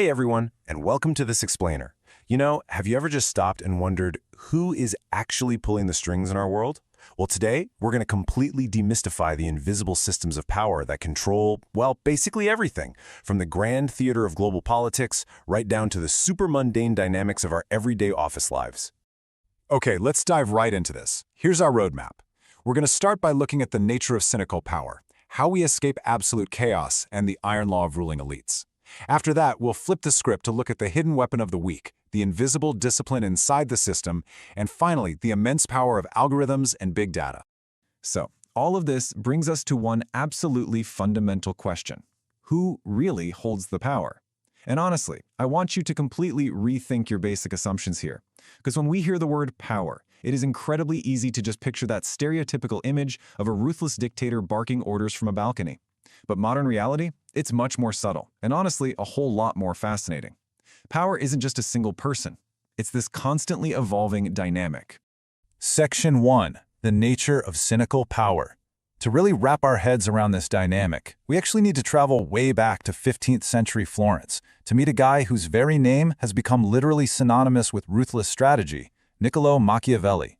Hey everyone, and welcome to this explainer. Have you ever just stopped and wondered who is actually pulling the strings in our world? Well, today we're going to completely demystify the invisible systems of power that control, well, basically everything, from the grand theater of global politics right down to the super mundane dynamics of our everyday office lives. Okay, let's dive right into this. Here's our roadmap. We're going to start by looking at the nature of cynical power, how we escape absolute chaos, and the iron law of ruling elites. After that, we'll flip the script to look at the hidden weapon of the weak, the invisible discipline inside the system, and finally, the immense power of algorithms and big data. So, all of this brings us to one absolutely fundamental question. Who really holds the power? And honestly, I want you to completely rethink your basic assumptions here. Because when we hear the word power, it is incredibly easy to just picture that stereotypical image of a ruthless dictator barking orders from a balcony. But modern reality? It's much more subtle, and honestly, a whole lot more fascinating. Power isn't just a single person. It's this constantly evolving dynamic. Section 1. The nature of cynical power. To really wrap our heads around this dynamic, we actually need to travel way back to 15th century Florence to meet a guy whose very name has become literally synonymous with ruthless strategy, Niccolo Machiavelli.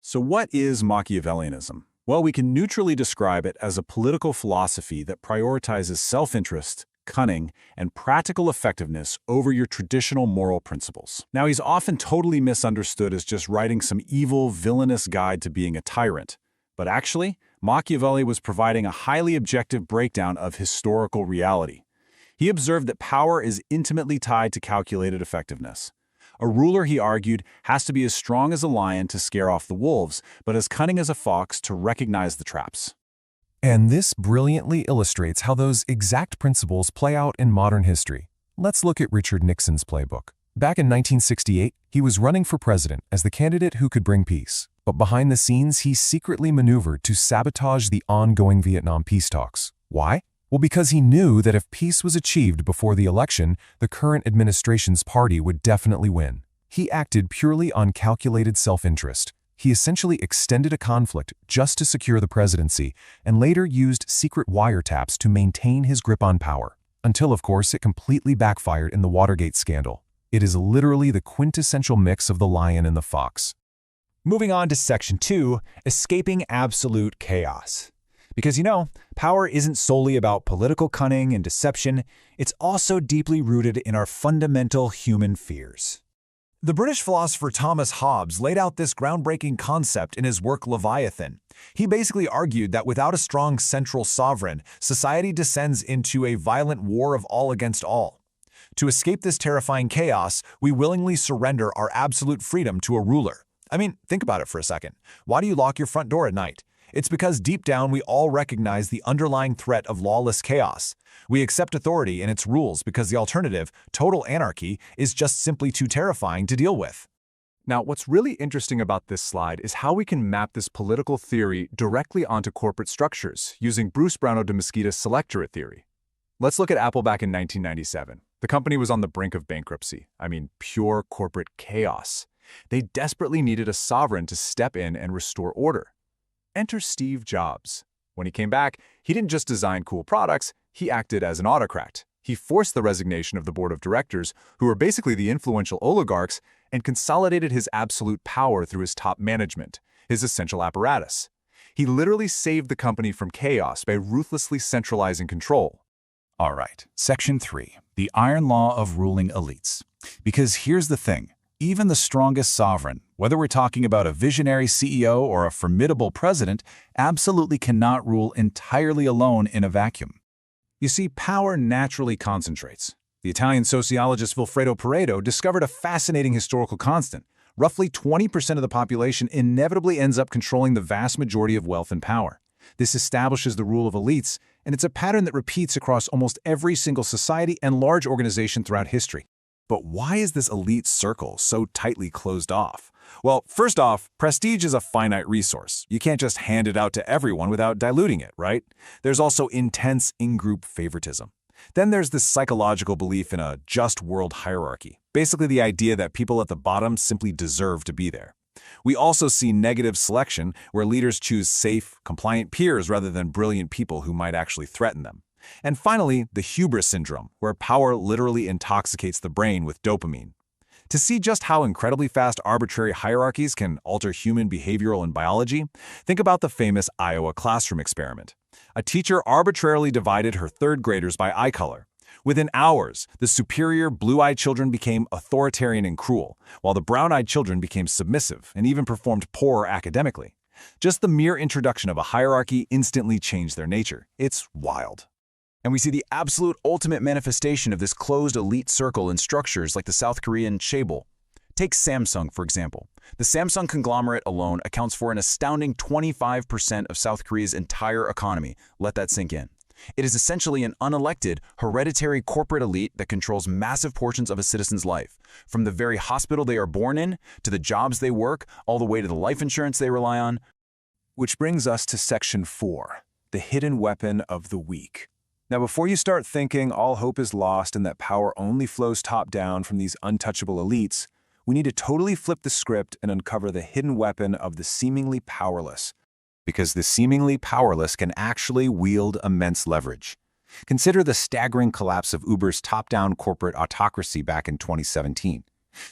So what is Machiavellianism? Well, we can neutrally describe it as a political philosophy that prioritizes self-interest, cunning, and practical effectiveness over your traditional moral principles. Now, he's often totally misunderstood as just writing some evil, villainous guide to being a tyrant. But actually, Machiavelli was providing a highly objective breakdown of historical reality. He observed that power is intimately tied to calculated effectiveness. A ruler, he argued, has to be as strong as a lion to scare off the wolves, but as cunning as a fox to recognize the traps. And this brilliantly illustrates how those exact principles play out in modern history. Let's look at Richard Nixon's playbook. Back in 1968, he was running for president as the candidate who could bring peace. But behind the scenes, he secretly maneuvered to sabotage the ongoing Vietnam peace talks. Why? Well, because he knew that if peace was achieved before the election, the current administration's party would definitely win. He acted purely on calculated self-interest. He essentially extended a conflict just to secure the presidency, and later used secret wiretaps to maintain his grip on power. Until, of course, it completely backfired in the Watergate scandal. It is literally the quintessential mix of the lion and the fox. Moving on to Section 2, Escaping Absolute Chaos. Because, power isn't solely about political cunning and deception, it's also deeply rooted in our fundamental human fears. The British philosopher Thomas Hobbes laid out this groundbreaking concept in his work Leviathan. He basically argued that without a strong central sovereign, society descends into a violent war of all against all. To escape this terrifying chaos, we willingly surrender our absolute freedom to a ruler. I mean, think about it for a second. Why do you lock your front door at night? It's because deep down we all recognize the underlying threat of lawless chaos. We accept authority and its rules because the alternative, total anarchy, is just simply too terrifying to deal with. Now, what's really interesting about this slide is how we can map this political theory directly onto corporate structures using Bruce Brownell de Mesquida's selectorate theory. Let's look at Apple back in 1997. The company was on the brink of bankruptcy. I mean, pure corporate chaos. They desperately needed a sovereign to step in and restore order. Enter Steve Jobs. When he came back, he didn't just design cool products, he acted as an autocrat. He forced the resignation of the board of directors, who were basically the influential oligarchs, and consolidated his absolute power through his top management, his essential apparatus. He literally saved the company from chaos by ruthlessly centralizing control. All right, Section 3, the iron law of ruling elites. Because here's the thing. Even the strongest sovereign, whether we're talking about a visionary CEO or a formidable president, absolutely cannot rule entirely alone in a vacuum. You see, power naturally concentrates. The Italian sociologist Vilfredo Pareto discovered a fascinating historical constant. Roughly 20% of the population inevitably ends up controlling the vast majority of wealth and power. This establishes the rule of elites, and it's a pattern that repeats across almost every single society and large organization throughout history. But why is this elite circle so tightly closed off? Well, first off, prestige is a finite resource. You can't just hand it out to everyone without diluting it, right? There's also intense in-group favoritism. Then there's this psychological belief in a just world hierarchy, basically the idea that people at the bottom simply deserve to be there. We also see negative selection, where leaders choose safe, compliant peers rather than brilliant people who might actually threaten them. And finally, the hubris syndrome, where power literally intoxicates the brain with dopamine. To see just how incredibly fast arbitrary hierarchies can alter human behavioral and biology, think about the famous Iowa classroom experiment. A teacher arbitrarily divided her third graders by eye color. Within hours, the superior blue-eyed children became authoritarian and cruel, while the brown-eyed children became submissive and even performed poorer academically. Just the mere introduction of a hierarchy instantly changed their nature. It's wild. And we see the absolute ultimate manifestation of this closed elite circle in structures like the South Korean Chaebol. Take Samsung, for example. The Samsung conglomerate alone accounts for an astounding 25% of South Korea's entire economy. Let that sink in. It is essentially an unelected, hereditary corporate elite that controls massive portions of a citizen's life, from the very hospital they are born in, to the jobs they work, all the way to the life insurance they rely on. Which brings us to Section 4, the hidden weapon of the weak. Now, before you start thinking all hope is lost and that power only flows top-down from these untouchable elites, we need to totally flip the script and uncover the hidden weapon of the seemingly powerless. Because the seemingly powerless can actually wield immense leverage. Consider the staggering collapse of Uber's top-down corporate autocracy back in 2017.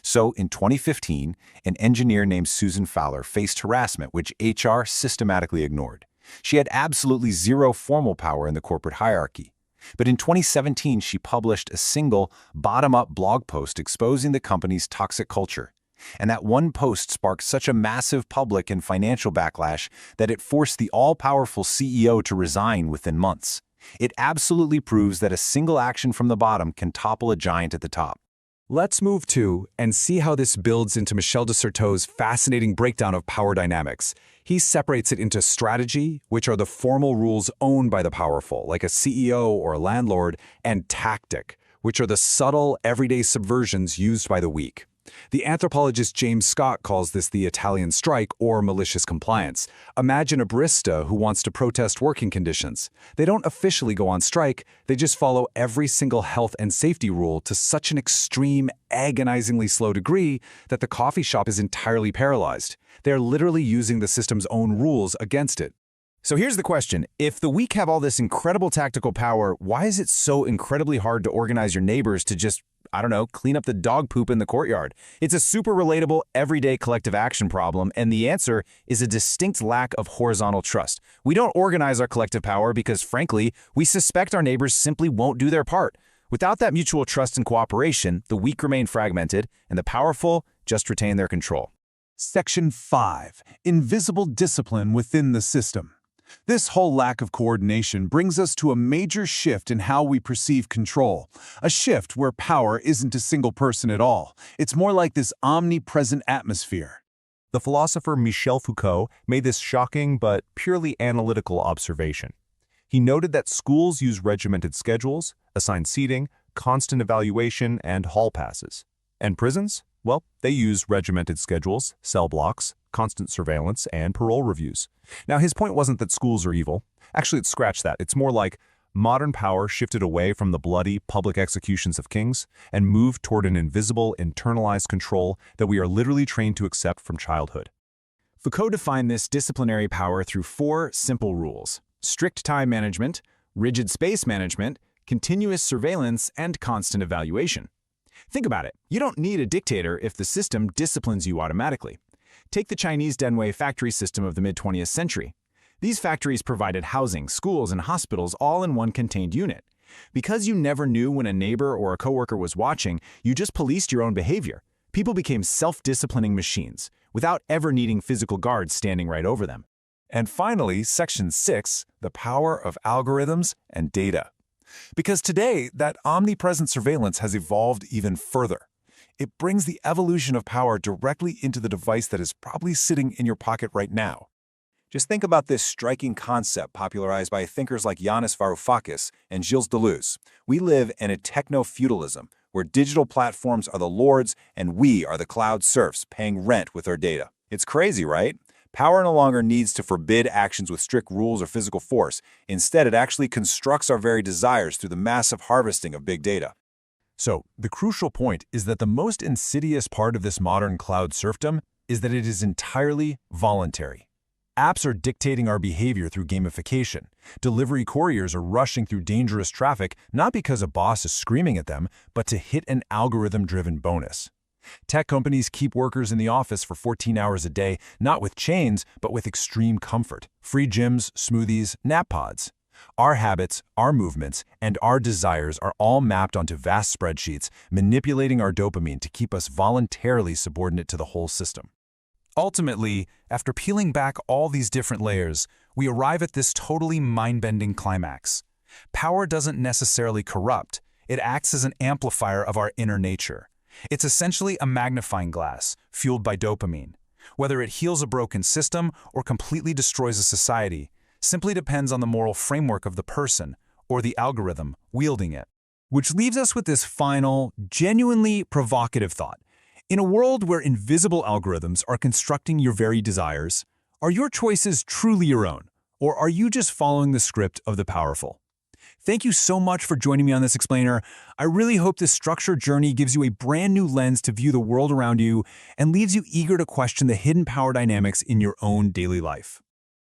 So, in 2015, an engineer named Susan Fowler faced harassment which HR systematically ignored. She had absolutely zero formal power in the corporate hierarchy. But in 2017, she published a single, bottom-up blog post exposing the company's toxic culture. And that one post sparked such a massive public and financial backlash that it forced the all-powerful CEO to resign within months. It absolutely proves that a single action from the bottom can topple a giant at the top. Let's move to and see how this builds into Michel de Certeau's fascinating breakdown of power dynamics. He separates it into strategy, which are the formal rules owned by the powerful, like a CEO or a landlord, and tactic, which are the subtle, everyday subversions used by the weak. The anthropologist James Scott calls this the Italian strike or malicious compliance. Imagine a barista who wants to protest working conditions. They don't officially go on strike, they just follow every single health and safety rule to such an extreme, agonizingly slow degree that the coffee shop is entirely paralyzed. They're literally using the system's own rules against it. So here's the question. If the weak have all this incredible tactical power, why is it so incredibly hard to organize your neighbors to just, I don't know, clean up the dog poop in the courtyard? It's a super relatable, everyday collective action problem, and the answer is a distinct lack of horizontal trust. We don't organize our collective power because, frankly, we suspect our neighbors simply won't do their part. Without that mutual trust and cooperation, the weak remain fragmented, and the powerful just retain their control. Section 5. Invisible discipline within the system. This whole lack of coordination brings us to a major shift in how we perceive control. A shift where power isn't a single person at all. It's more like this omnipresent atmosphere. The philosopher Michel Foucault made this shocking but purely analytical observation. He noted that schools use regimented schedules, assigned seating, constant evaluation, and hall passes. And prisons? Well, they use regimented schedules, cell blocks, constant surveillance, and parole reviews. Now, his point wasn't that schools are evil. Actually, it's scratch that. It's more like modern power shifted away from the bloody public executions of kings and moved toward an invisible, internalized control that we are literally trained to accept from childhood. Foucault defined this disciplinary power through 4 simple rules: strict time management, rigid space management, continuous surveillance, and constant evaluation. Think about it. You don't need a dictator if the system disciplines you automatically. Take the Chinese Denwei factory system of the mid-20th century. These factories provided housing, schools, and hospitals all in one contained unit. Because you never knew when a neighbor or a coworker was watching, you just policed your own behavior. People became self-disciplining machines, without ever needing physical guards standing right over them. And finally, Section 6, the power of algorithms and data. Because today, that omnipresent surveillance has evolved even further. It brings the evolution of power directly into the device that is probably sitting in your pocket right now. Just think about this striking concept popularized by thinkers like Yanis Varoufakis and Gilles Deleuze. We live in a techno-feudalism, where digital platforms are the lords and we are the cloud serfs paying rent with our data. It's crazy, right? Power no longer needs to forbid actions with strict rules or physical force. Instead, it actually constructs our very desires through the massive harvesting of big data. So, the crucial point is that the most insidious part of this modern cloud serfdom is that it is entirely voluntary. Apps are dictating our behavior through gamification. Delivery couriers are rushing through dangerous traffic not because a boss is screaming at them, but to hit an algorithm-driven bonus. Tech companies keep workers in the office for 14 hours a day, not with chains, but with extreme comfort. Free gyms, smoothies, nap pods. Our habits, our movements, and our desires are all mapped onto vast spreadsheets, manipulating our dopamine to keep us voluntarily subordinate to the whole system. Ultimately, after peeling back all these different layers, we arrive at this totally mind-bending climax. Power doesn't necessarily corrupt. It acts as an amplifier of our inner nature. It's essentially a magnifying glass, fueled by dopamine. Whether it heals a broken system or completely destroys a society, simply depends on the moral framework of the person, or the algorithm, wielding it. Which leaves us with this final, genuinely provocative thought. In a world where invisible algorithms are constructing your very desires, are your choices truly your own, or are you just following the script of the powerful? Thank you so much for joining me on this explainer. I really hope this structured journey gives you a brand new lens to view the world around you and leaves you eager to question the hidden power dynamics in your own daily life.